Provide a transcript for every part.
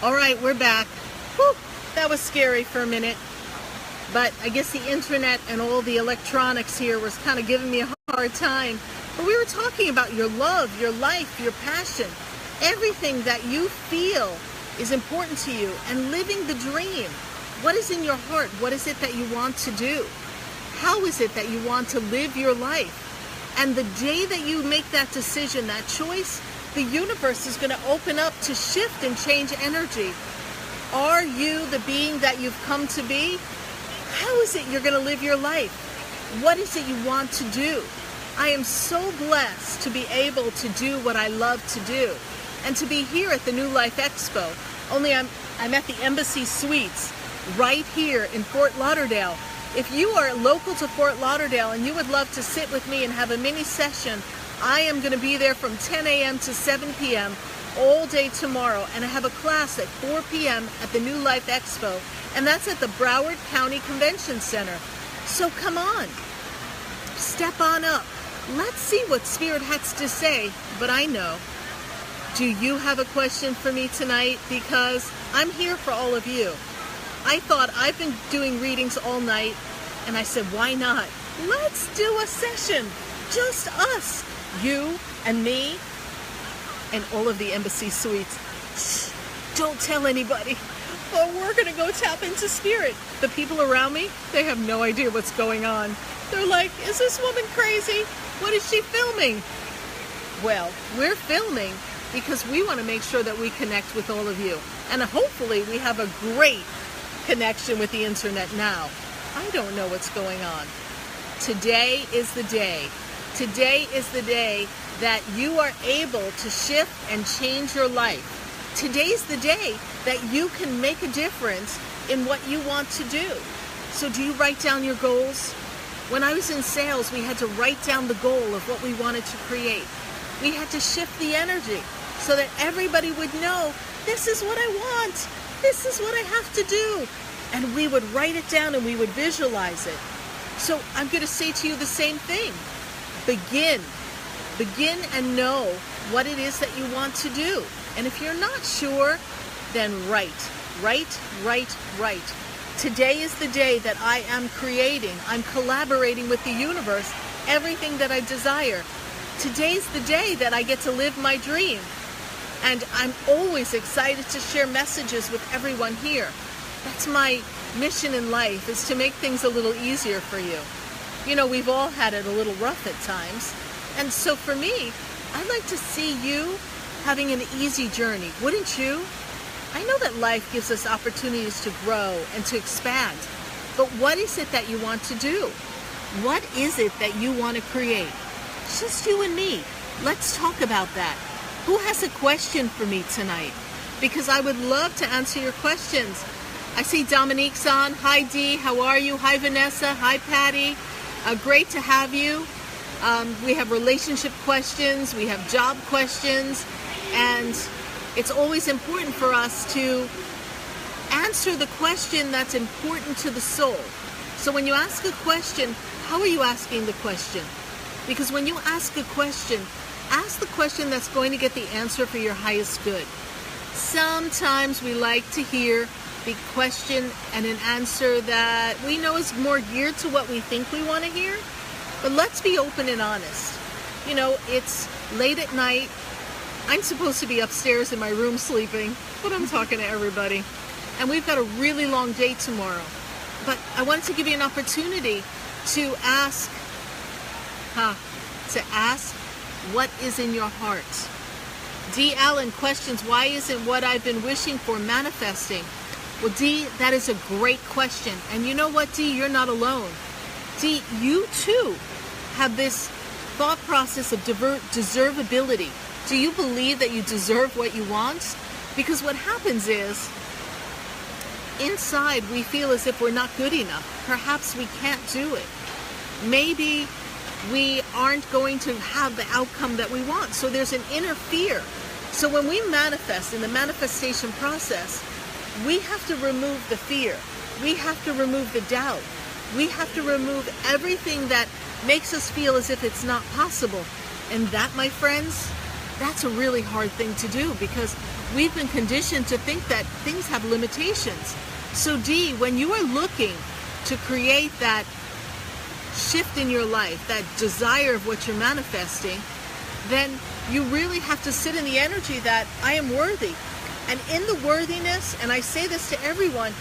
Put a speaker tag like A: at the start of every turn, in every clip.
A: All right, we're back. Whew, that was scary for a minute. But I guess the internet and all the electronics here was kind of giving me a hard time. But we were talking about your love, your life, your passion, everything that you feel is important to you, and living the dream. What is in your heart? What is it that you want to do? How is it that you want to live your life? And the day that you make that decision, that choice, the universe is going to open up to shift and change energy. Are you the being that you've come to be? How is it you're going to live your life? What is it you want to do? I am so blessed to be able to do what I love to do, and to be here at the new Life Expo. Only I'm at the Embassy Suites right here in Fort Lauderdale. If you are local to Fort Lauderdale and you would love to sit with me and have a mini session, I am going to be there from 10 a.m. to 7 p.m. all day tomorrow, and I have a class at 4 p.m. at the new Life Expo, and that's at the Broward County Convention Center. So come on, step on up. Let's see what Spirit has to say. But I know, do you have a question for me tonight? Because I'm here for all of you. I thought, I've been doing readings all night, and I said, why not? Let's do a session, just us. You and me and all of the Embassy Suites. Shh, don't tell anybody, or we're going to go tap into Spirit. The people around me, they have no idea what's going on. They're like, is this woman crazy? What is she filming? Well, we're filming because we want to make sure that we connect with all of you. And hopefully we have a great connection with the internet now. I don't know what's going on. Today is the day. Today is the day that you are able to shift and change your life. Today's the day that you can make a difference in what you want to do. So do you write down your goals? When I was in sales, we had to write down the goal of what we wanted to create. We had to shift the energy so that everybody would know, this is what I want. This is what I have to do. And we would write it down and we would visualize it. So I'm going to say to you the same thing. Begin and know what it is that you want to do. And if you're not sure, then write. Today is the day that I am creating. I'm collaborating with the universe, everything that I desire. Today's the day that I get to live my dream. And I'm always excited to share messages with everyone here. That's my mission in life, is to make things a little easier for you. You know, we've all had it a little rough at times. And so for me, I'd like to see you having an easy journey, wouldn't you? I know that life gives us opportunities to grow and to expand. But what is it that you want to do? What is it that you want to create? Just you and me. Let's talk about that. Who has a question for me tonight? Because I would love to answer your questions. I see Dominique's on. Hi, Dee. How are you? Hi, Vanessa. Hi, Patty. Great to have you. We have relationship questions. We have job questions. And it's always important for us to answer the question that's important to the soul. So when you ask a question, how are you asking the question? Because when you ask a question that's going to get the answer for your highest good. Sometimes we like to hear the question and an answer that we know is more geared to what we think we want to hear. But let's be open and honest. You know, it's late at night. I'm supposed to be upstairs in my room sleeping, but I'm talking to everybody. And we've got a really long day tomorrow. But I wanted to give you an opportunity to ask what is in your heart. D. Allen questions, why isn't what I've been wishing for manifesting? Well, D, that is a great question. And you know what, D, you're not alone. D, you too have this thought process of deservability. Do you believe that you deserve what you want? Because what happens is, inside we feel as if we're not good enough. Perhaps we can't do it. Maybe we aren't going to have the outcome that we want. So there's an inner fear. So when we manifest in the manifestation process, we have to remove the fear. We have to remove the doubt. We have to remove everything that makes us feel as if it's not possible. And that, my friends, That's a really hard thing to do because we've been conditioned to think that things have limitations. So Dee, when you are looking to create that shift in your life, that desire of what you're manifesting, then you really have to sit in the energy that I am worthy. And in the worthiness, and I say this to everyone,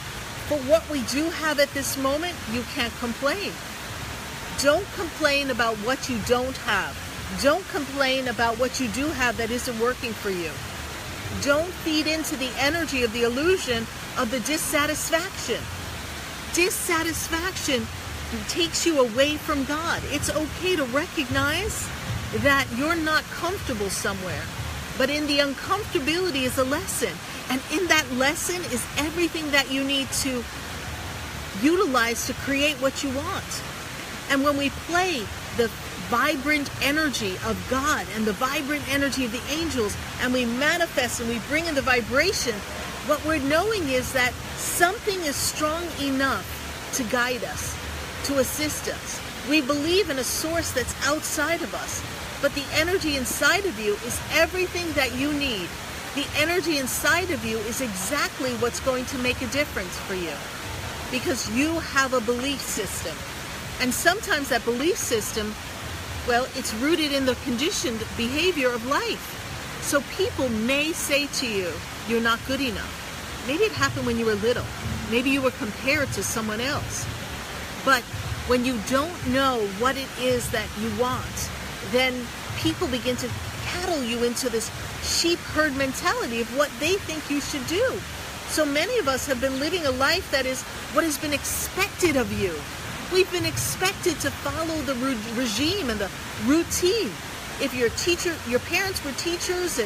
A: for what we do have at this moment, you can't complain. Don't complain about what you don't have. Don't complain about what you do have that isn't working for you. Don't feed into the energy of the illusion of the dissatisfaction. Dissatisfaction takes you away from God. It's okay to recognize that you're not comfortable somewhere, but in the uncomfortability is a lesson, and in that lesson is everything that you need to utilize to create what you want. And when we play the vibrant energy of God and the vibrant energy of the angels, and we manifest and we bring in the vibration, what we're knowing is that something is strong enough to guide us, to assist us. We believe in a source that's outside of us, but the energy inside of you is everything that you need. The energy inside of you is exactly what's going to make a difference for you, because you have a belief system. And sometimes that belief system, well, it's rooted in the conditioned behavior of life. So people may say to you, you're not good enough. Maybe it happened when you were little. Maybe you were compared to someone else. But when you don't know what it is that you want, then people begin to cattle you into this sheep herd mentality of what they think you should do. So many of us have been living a life that is what has been expected of you. We've been expected to follow the regime and the routine. If you're a teacher, your parents were teachers,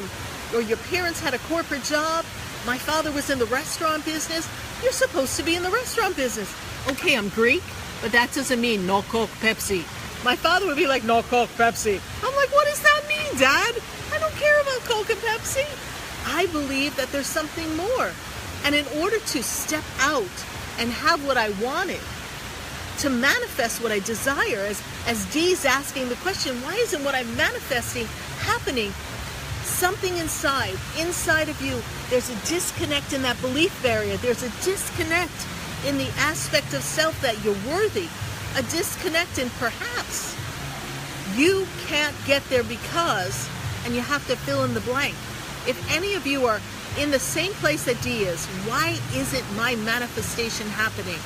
A: or your parents had a corporate job. My father was in the restaurant business. You're supposed to be in the restaurant business. Okay, I'm Greek, but that doesn't mean no Coke, Pepsi. My father would be like, no Coke, Pepsi. I'm like, what does that mean, Dad? I don't care about Coke and Pepsi. I believe that there's something more. And in order to step out and have what I wanted, to manifest what I desire, as Dee's asking the question, why isn't what I'm manifesting happening? Something inside of you, there's a disconnect in that belief barrier. There's a disconnect in the aspect of self that you're worthy. A disconnect in perhaps you can't get there because, and you have to fill in the blank. If any of you are in the same place that Dee is, why isn't my manifestation happening?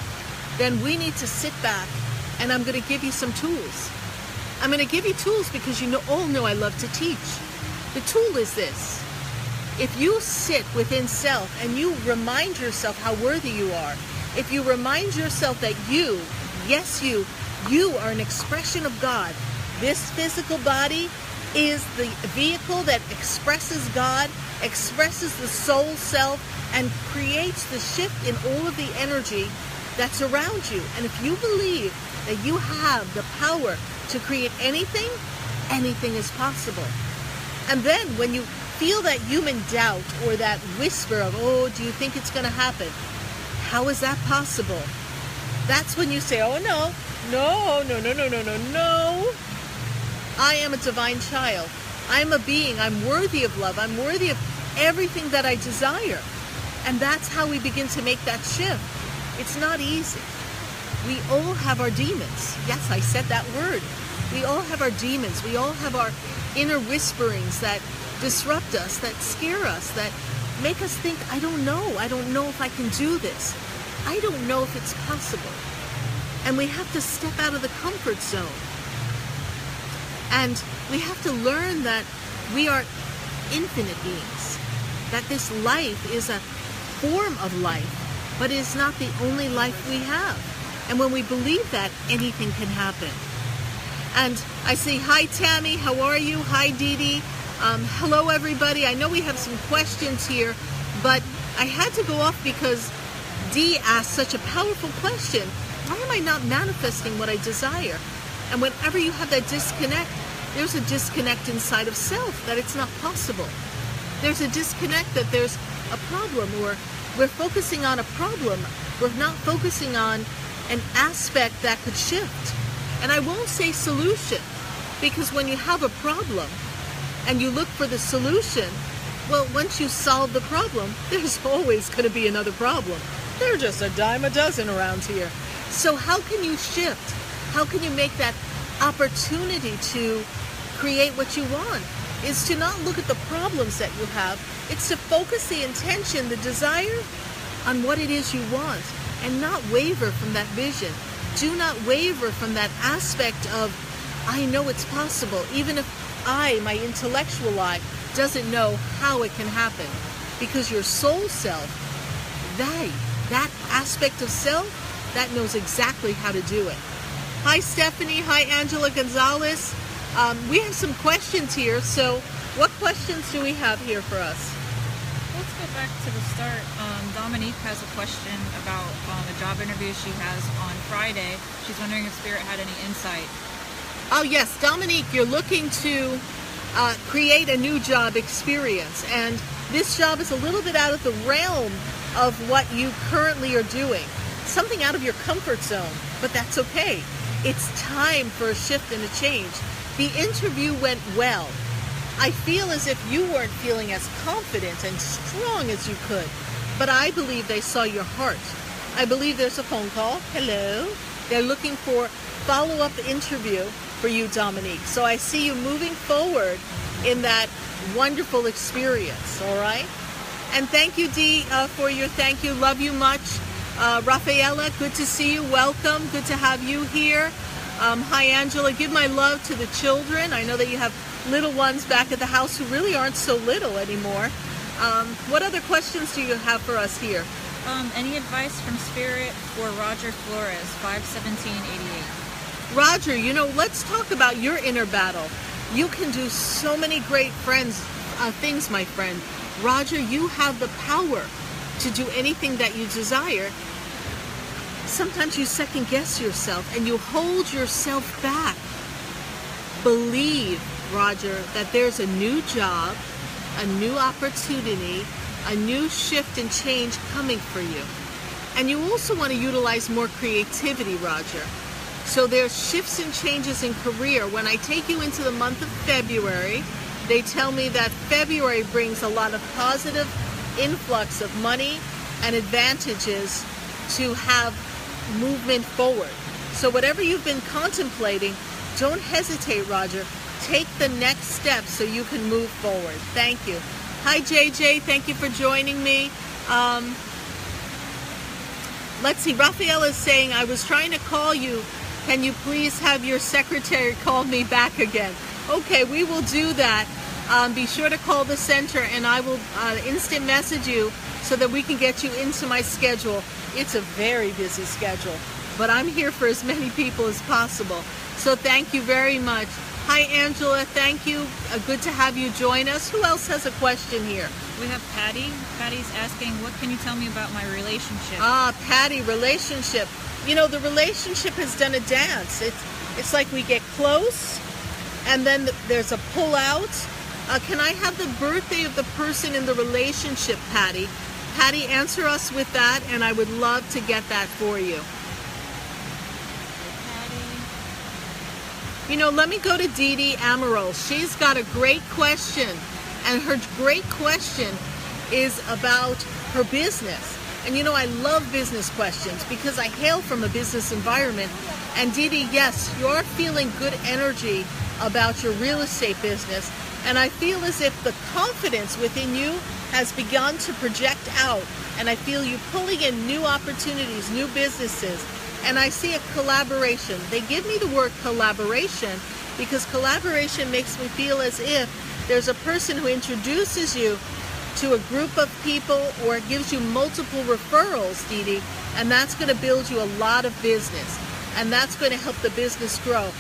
A: Then we need to sit back, and I'm going to give you some tools. I'm going to give you tools because you all know I love to teach. The tool is this. If you sit within self and you remind yourself how worthy you are, if you remind yourself that you, yes you are an expression of God. This physical body is the vehicle that expresses God, expresses the soul self, and creates the shift in all of the energy that's around you. And if you believe that you have the power to create anything, anything is possible. And then when you feel that human doubt or that whisper of, oh, do you think it's going to happen? How is that possible? That's when you say, oh, no. I am a divine child. I am a being. I'm worthy of love. I'm worthy of everything that I desire. And that's how we begin to make that shift. It's not easy. We all have our demons. Yes, I said that word. We all have our demons. We all have our inner whisperings that disrupt us, that scare us, that make us think, I don't know if I can do this. I don't know if it's possible. And we have to step out of the comfort zone. And we have to learn that we are infinite beings, that this life is a form of life, but it is not the only life we have. And when we believe that, anything can happen. And I say, hi, Tammy, how are you? Hi, Dee Dee. Hello, everybody. I know we have some questions here, but I had to go off because Dee asked such a powerful question. Why am I not manifesting what I desire? And whenever you have that disconnect, there's a disconnect inside of self that it's not possible. There's a disconnect that there's a problem, or we're focusing on a problem. We're not focusing on an aspect that could shift. And I won't say solution, because when you have a problem and you look for the solution, well, once you solve the problem, there's always going to be another problem. They're just a dime a dozen around here. So how can you shift? How can you make that opportunity to create what you want? Is to not look at the problems that you have. It's to focus the intention, the desire, on what it is you want, and not waver from that vision. Do not waver from that aspect of, I know it's possible, even if my intellectual eye, doesn't know how it can happen. Because your soul self, that aspect of self, that knows exactly how to do it. Hi Stephanie, hi Angela Gonzalez. We have some questions here, so what questions do we have here for us?
B: Let's go back to the start. Dominique has a question about a job interview she has on Friday. She's wondering if Spirit had any insight.
A: Oh yes, Dominique, you're looking to create a new job experience, and this job is a little bit out of the realm of what you currently are doing. Something out of your comfort zone, but that's okay. It's time for a shift and a change. The interview went well. I feel as if you weren't feeling as confident and strong as you could, but I believe they saw your heart. I believe there's a phone call. Hello. They're looking for follow-up interview for you, Dominique. So I see you moving forward in that wonderful experience, all right? And thank you, Dee, for your thank you. Love you much. Rafaela, good to see you. Welcome. Good to have you here. Hi, Angela. Give my love to the children. I know that you have little ones back at the house who really aren't so little anymore. What other questions do you have for us here?
B: Any advice from Spirit for Roger Flores, 51788?
A: Roger, you know, let's talk about your inner battle. You can do so many great things, my friend. Roger, you have the power to do anything that you desire. Sometimes you second guess yourself and you hold yourself back. Believe, Roger, that there's a new job, a new opportunity, a new shift and change coming for you. And you also want to utilize more creativity, Roger. So there's shifts and changes in career. When I take you into the month of February, they tell me that February brings a lot of positive influx of money and advantages to have movement forward. So whatever you've been contemplating, don't hesitate, Roger. Take the next step so you can move forward. Thank you. Hi, JJ. Thank you for joining me. Let's see. Raphael is saying, I was trying to call you. Can you please have your secretary call me back again? Okay, we will do that. Be sure to call the center and I will instant message you so that we can get you into my schedule. It's a very busy schedule, but I'm here for as many people as possible. So thank you very much. Hi, Angela. Thank you. Good to have you join us. Who else has a question here?
B: We have Patty. Patty's asking, what can you tell me about my relationship?
A: Patty, relationship. You know, the relationship has done a dance. It's like we get close and then there's a pull out. Can I have the birthday of the person in the relationship, Patty? Patty, answer us with that, and I would love to get that for you. Patty. You know, let me go to Dee Dee Amaral. She's got a great question, and her great question is about her business. And you know, I love business questions because I hail from a business environment. And Dee Dee, yes, you're feeling good energy about your real estate business. And I feel as if the confidence within you has begun to project out. And I feel you pulling in new opportunities, new businesses. And I see a collaboration. They give me the word collaboration because collaboration makes me feel as if there's a person who introduces you to a group of people or gives you multiple referrals, Dee Dee, and that's going to build you a lot of business, and that's going to help the business grow.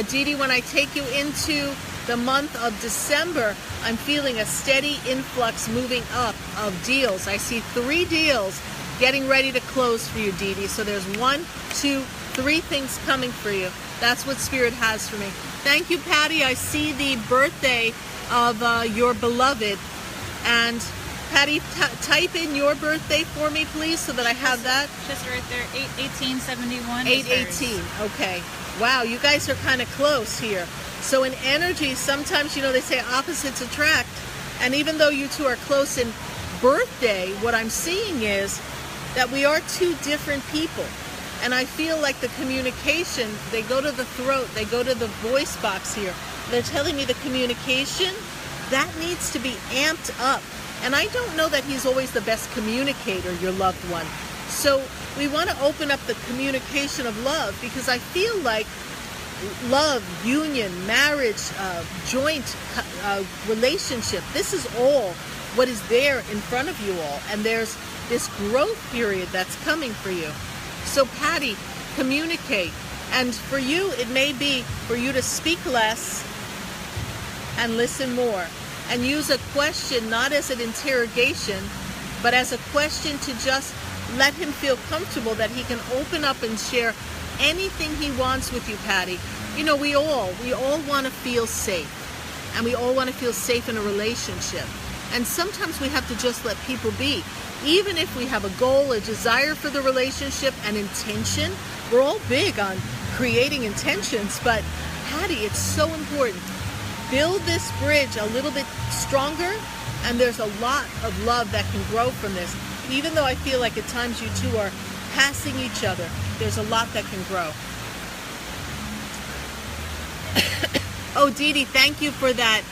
A: Dee Dee, when I take you into the month of December, I'm feeling a steady influx moving up of deals. I see 3 deals getting ready to close for you, Dee Dee. So there's 1, 2, 3 things coming for you. That's what Spirit has for me. Thank you, Patty. I see the birthday of your beloved. And Patty, type in your birthday for me, please, so that I have that.
B: Just right there, 8/18/71.
A: 8/18. Okay. Wow, you guys are kind of close here. So in energy, sometimes, they say opposites attract. And even though you two are close in birthday, what I'm seeing is that we are two different people. And I feel like the communication, they go to the throat, they go to the voice box here. They're telling me the communication, that needs to be amped up. And I don't know that he's always the best communicator, your loved one. So we want to open up the communication of love, because I feel like love, union, marriage, joint relationship, this is all what is there in front of you all. And there's this growth period that's coming for you. So Patty, communicate. And for you, it may be for you to speak less and listen more. And use a question not as an interrogation, but as a question to just let him feel comfortable that he can open up and share anything he wants with you, Patty. We all want to feel safe. And we all want to feel safe in a relationship. And sometimes we have to just let people be. Even if we have a goal, a desire for the relationship, and intention, we're all big on creating intentions. But Patty, it's so important. Build this bridge a little bit stronger, and there's a lot of love that can grow from this. Even though I feel like at times you two are passing each other, there's a lot that can grow. Oh, Dee Dee, thank you for that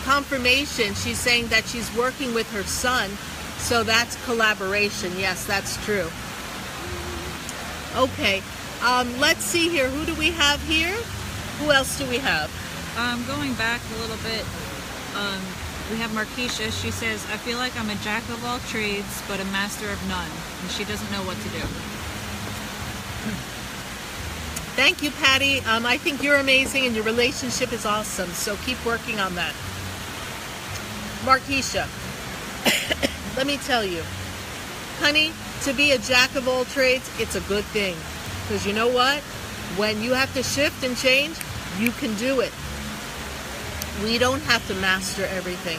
A: confirmation. She's saying that she's working with her son, so that's collaboration. Yes, that's true. Okay, let's see here. Who do we have here? Who else do we have?
B: Going back a little bit, we have Markeisha. She says, I feel like I'm a jack of all trades, but a master of none. And she doesn't know what to do.
A: Thank you, Patty. I think you're amazing and your relationship is awesome. So keep working on that. Markeisha, let me tell you, honey, to be a jack of all trades, it's a good thing. Because you know what? When you have to shift and change, you can do it. We don't have to master everything.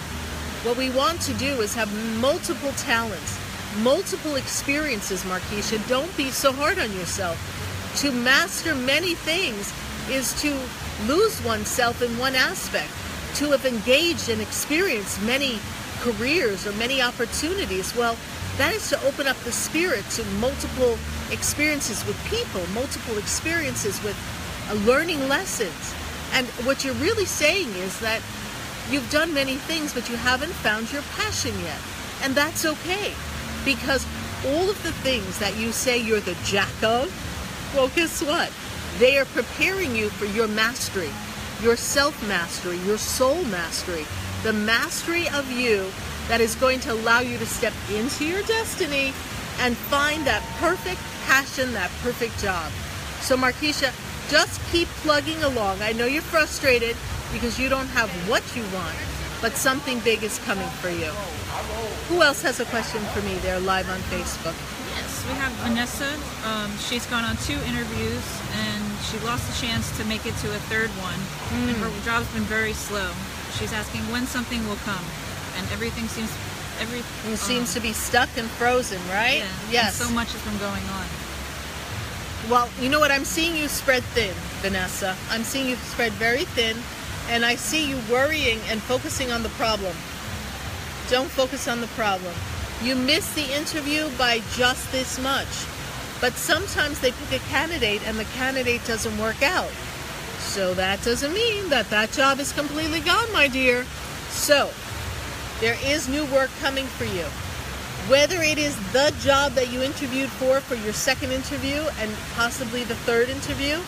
A: What we want to do is have multiple talents, multiple experiences, Markeisha. Don't be so hard on yourself. To master many things is to lose oneself in one aspect. To have engaged and experienced many careers or many opportunities, well, that is to open up the spirit to multiple experiences with people, multiple experiences with learning lessons. And what you're really saying is that you've done many things, but you haven't found your passion yet. And that's okay, because all of the things that you say you're the jack of, well, guess what? They are preparing you for your mastery, your self-mastery, your soul mastery, the mastery of you that is going to allow you to step into your destiny and find that perfect passion, that perfect job. So Markeisha, just keep plugging along. I know you're frustrated because you don't have what you want, but something big is coming for you. Who else has a question for me? They're live on Facebook.
B: Yes, we have Vanessa. She's gone on 2 interviews and she lost the chance to make it to a 3rd one. And her job's been very slow. She's asking when something will come, and everything seems
A: to be stuck and frozen, right?
B: Yeah,
A: yes.
B: And so much has been going on.
A: Well, you know what? I'm seeing you spread thin, Vanessa. I'm seeing you spread very thin, and I see you worrying and focusing on the problem. Don't focus on the problem. You miss the interview by just this much. But sometimes they pick a candidate and the candidate doesn't work out. So that doesn't mean that that job is completely gone, my dear. So there is new work coming for you. Whether it is the job that you interviewed for your 2nd interview and possibly the 3rd interview,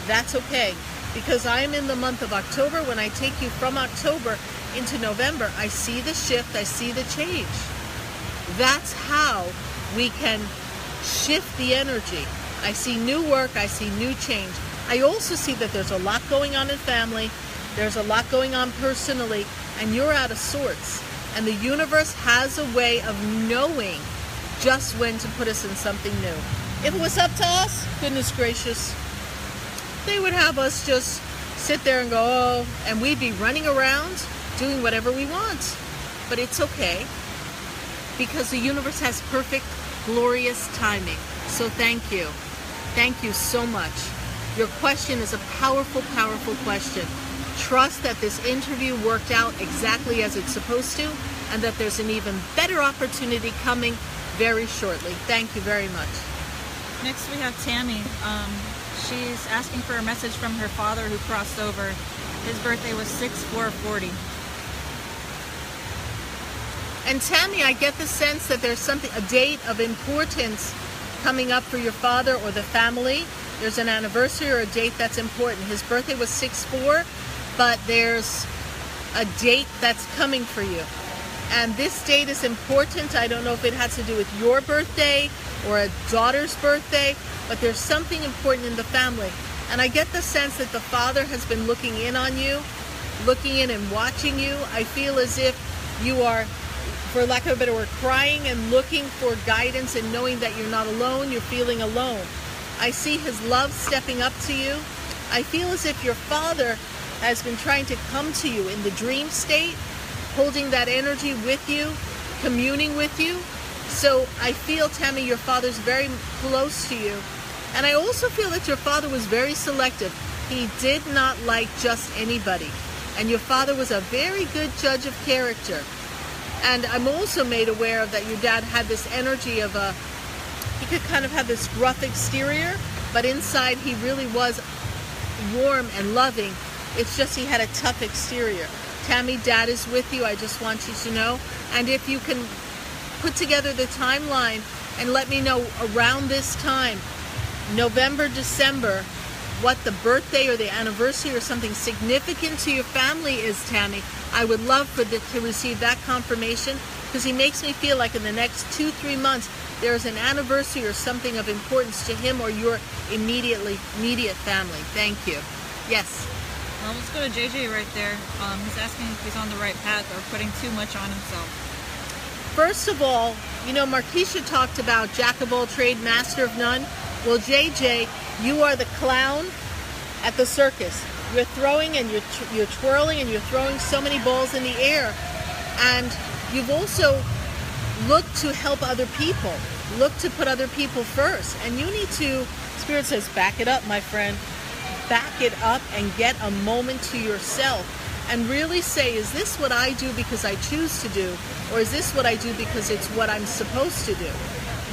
A: that's okay. Because I'm in the month of October. When I take you from October into November, I see the shift, I see the change. That's how we can shift the energy. I see new work, I see new change. I also see that there's a lot going on in family, there's a lot going on personally, and you're out of sorts. And the universe has a way of knowing just when to put us in something new. If it was up to us, goodness gracious, they would have us just sit there and go, oh, and we'd be running around doing whatever we want. But it's okay, because the universe has perfect, glorious timing. So thank you. Thank you so much. Your question is a powerful, powerful question. Trust that this interview worked out exactly as it's supposed to, and that there's an even better opportunity coming very shortly. Thank you very much.
B: Next we have Tammy. She's asking for a message from her father who crossed over. His birthday was 6/4/40.
A: And Tammy, I get the sense that there's a date of importance coming up for your father or the family. There's an anniversary or a date that's important. His birthday was 6/4, but there's a date that's coming for you. And this date is important. I don't know if it has to do with your birthday or a daughter's birthday, but there's something important in the family. And I get the sense that the father has been looking in on you, looking in and watching you. I feel as if you are, for lack of a better word, crying and looking for guidance and knowing that you're not alone, you're feeling alone. I see his love stepping up to you. I feel as if your father has been trying to come to you in the dream state, holding that energy with you, communing with you. So I feel, Tammy, your father's very close to you. And I also feel that your father was very selective. He did not like just anybody. And your father was a very good judge of character. And I'm also made aware of that your dad had this energy of he could kind of have this gruff exterior, but inside he really was warm and loving. It's just he had a tough exterior. Tammy, Dad is with you. I just want you to know. And if you can put together the timeline and let me know around this time, November, December, what the birthday or the anniversary or something significant to your family is, Tammy, I would love to receive that confirmation, because he makes me feel like in the next 2-3 months there is an anniversary or something of importance to him or your immediate family. Thank you. Yes.
B: Well, let's go to JJ right there. He's asking if he's on the right path or putting too much on himself.
A: First of all, you know, Markeisha talked about jack of all trade, master of none. Well, JJ, you are the clown at the circus. You're throwing and you're twirling and you're throwing so many balls in the air. And you've also looked to help other people. Look to put other people first. And you need to, Spirit says, back it up, my friend. Back it up and get a moment to yourself and really say, is this what I do because I choose to do? Or is this what I do because it's what I'm supposed to do?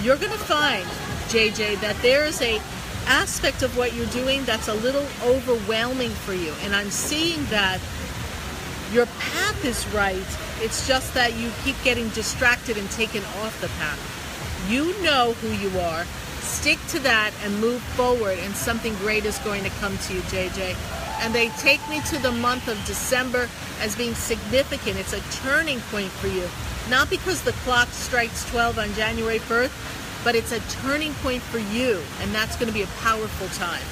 A: You're going to find, JJ, that there is a aspect of what you're doing that's a little overwhelming for you. And I'm seeing that your path is right. It's just that you keep getting distracted and taken off the path. You know who you are. Stick to that and move forward, and something great is going to come to you, JJ. And they take me to the month of December as being significant. It's a turning point for you. Not because the clock strikes 12 on January 1st, but it's a turning point for you, and that's going to be a powerful time.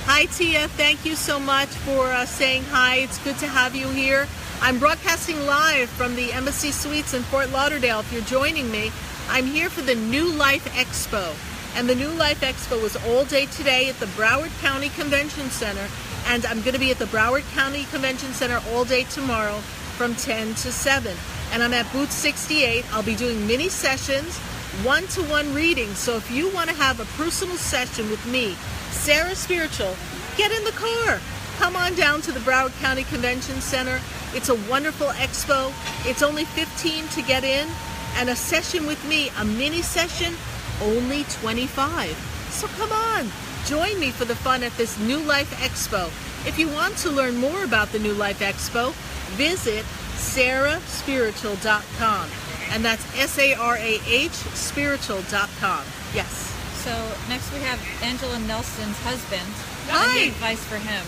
A: Hi, Tia. Thank you so much for saying hi. It's good to have you here. I'm broadcasting live from the Embassy Suites in Fort Lauderdale. If you're joining me, I'm here for the New Life Expo. And the New Life Expo is all day today at the Broward County Convention Center. And I'm going to be at the Broward County Convention Center all day tomorrow from 10 to 7. And I'm at booth 68. I'll be doing mini sessions, one-to-one readings. So if you want to have a personal session with me, Sarah Spiritual, get in the car. Come on down to the Broward County Convention Center. It's a wonderful expo. It's only $15 to get in. And a session with me, a mini session, only $25. So come on, join me for the fun at this New Life Expo. If you want to learn more about the New Life Expo, visit SarahSpiritual.com. And that's SARAH spiritual.com. Yes.
B: So next we have Angela Nelson's husband.
A: Hi.
B: Any advice for him?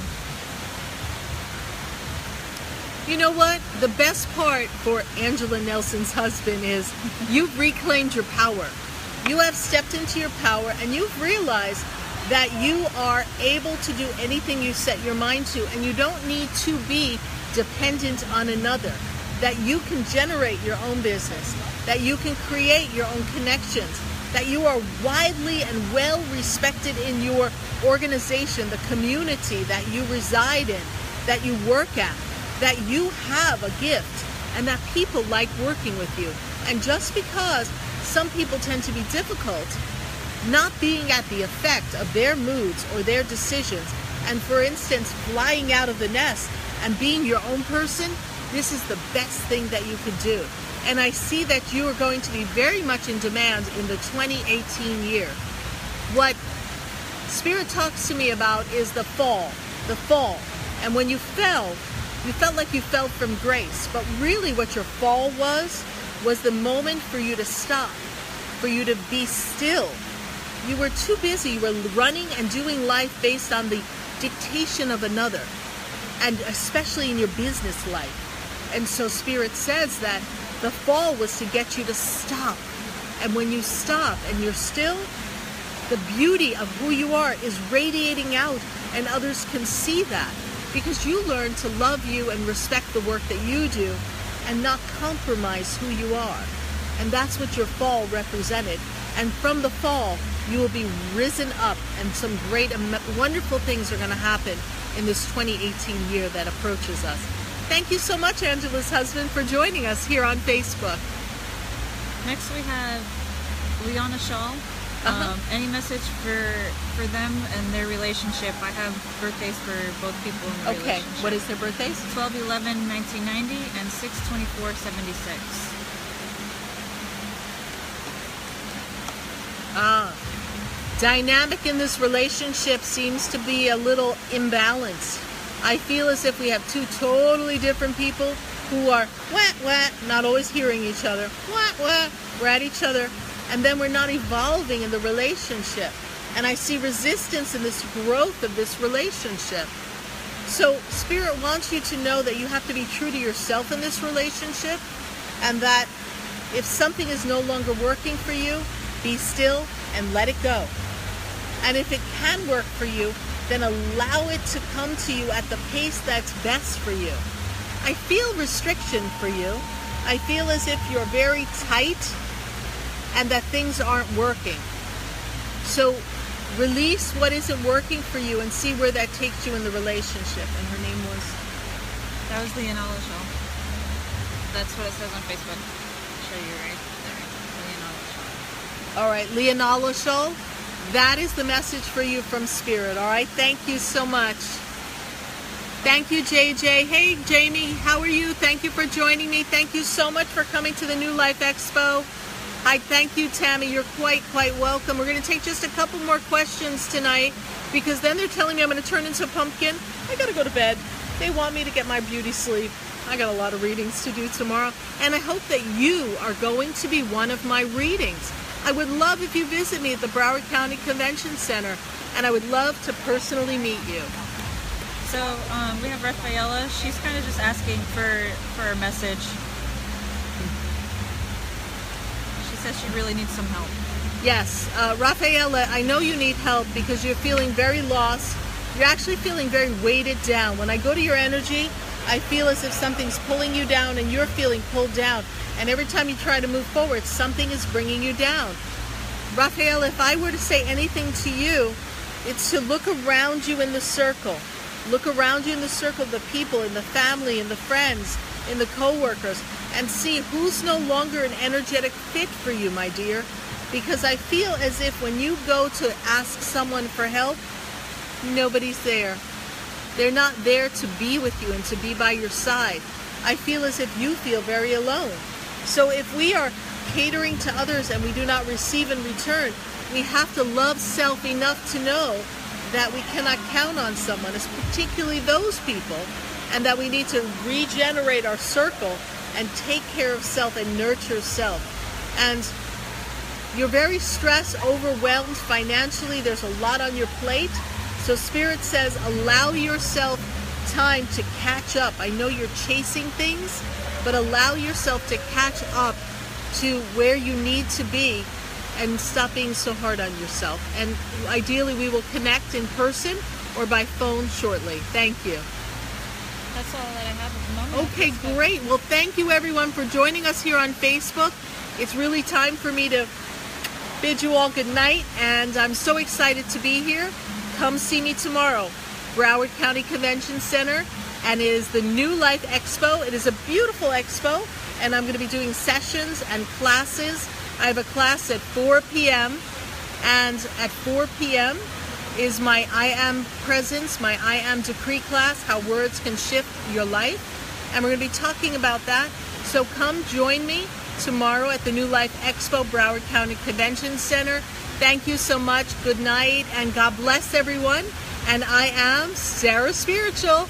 A: You know what? The best part for Angela Nelson's husband is you've reclaimed your power. You have stepped into your power and you've realized that you are able to do anything you set your mind to, and you don't need to be dependent on another. That you can generate your own business, that you can create your own connections, that you are widely and well respected in your organization, the community that you reside in, that you work at, that you have a gift, and that people like working with you. And just because some people tend to be difficult, not being at the effect of their moods or their decisions, and for instance, flying out of the nest and being your own person, this is the best thing that you could do. And I see that you are going to be very much in demand in the 2018 year. What Spirit talks to me about is the fall. And when you fell, you felt like you fell from grace. But really what your fall was the moment for you to stop, for you to be still. You were too busy. You were running and doing life based on the dictation of another, and especially in your business life. And so Spirit says that the fall was to get you to stop. And when you stop and you're still, the beauty of who you are is radiating out, and others can see that because you learn to love you and respect the work that you do and not compromise who you are. And that's what your fall represented. And from the fall, you will be risen up, and some great, wonderful things are going to happen in this 2018 year that approaches us. Thank you so much, Angela's husband, for joining us here on Facebook.
B: Next we have Liana Shaw. Any message for them and their relationship? I have birthdays for both people in the relationship.
A: Okay, what is their birthdays?
B: 12/11/1990 and 6/24/76.
A: Dynamic in this relationship seems to be a little imbalanced. I feel as if we have two totally different people who are not always hearing each other. We're at each other, and then we're not evolving in the relationship. And I see resistance in this growth of this relationship. So Spirit wants you to know that you have to be true to yourself in this relationship, and that if something is no longer working for you, be still and let it go. And if it can work for you, then allow it to come to you at the pace that's best for you. I feel restriction for you. I feel as if you're very tight and that things aren't working. So release what isn't working for you and see where that takes you in the relationship. And her name was?
B: That was Liana Shaw. That's what it says on Facebook. I'll show you right there. Liana Shaw.
A: All right, Liana Shaw. That is the message for you from Spirit. All right, thank you so much. Thank you, JJ. Hey, Jamie, how are you? Thank you for joining me. Thank you so much for coming to the new Life Expo. I thank you, Tammy. You're quite welcome. We're going to take just a couple more questions tonight, because then they're telling me I'm going to turn into a pumpkin. I got to go to bed. They want me to get my beauty sleep. I got a lot of readings to do tomorrow, and I hope that you are going to be one of my readings. I would love if you visit me at the Broward County Convention Center, and I would love to personally meet you.
B: So we have Rafaela. She's kind of just asking for a message. She says she really needs some help.
A: Yes, Rafaela, I know you need help because you're feeling very lost. You're actually feeling very weighted down. When I go to your energy, I feel as if something's pulling you down and you're feeling pulled down. And every time you try to move forward, something is bringing you down. Raphael, if I were to say anything to you, it's to look around you in the circle. Look around you in the circle of the people, in the family, in the friends, in the co-workers, and see who's no longer an energetic fit for you, my dear. Because I feel as if when you go to ask someone for help, nobody's there. They're not there to be with you and to be by your side. I feel as if you feel very alone. So if we are catering to others and we do not receive in return, we have to love self enough to know that we cannot count on someone, particularly those people, and that we need to regenerate our circle and take care of self and nurture self. And you're very stressed, overwhelmed financially. There's a lot on your plate. So Spirit says, allow yourself time to catch up. I know you're chasing things, but allow yourself to catch up to where you need to be and stop being so hard on yourself. And ideally, we will connect in person or by phone shortly. Thank you.
B: That's all that I have at the moment.
A: Okay, great. Well, thank you everyone for joining us here on Facebook. It's really time for me to bid you all good night, and I'm so excited to be here. Come see me tomorrow, Broward County Convention Center, and it is the new Life Expo. It is a beautiful expo, and I'm going to be doing sessions and classes. I have a class at 4 p.m. And at 4 p.m. is my I Am Presence, my I Am Decree class, how words can shift your life. And we're going to be talking about that. So come join me tomorrow at the new Life Expo, Broward County Convention Center. Thank you so much. Good night and God bless everyone. And I am Sarah Spiritual.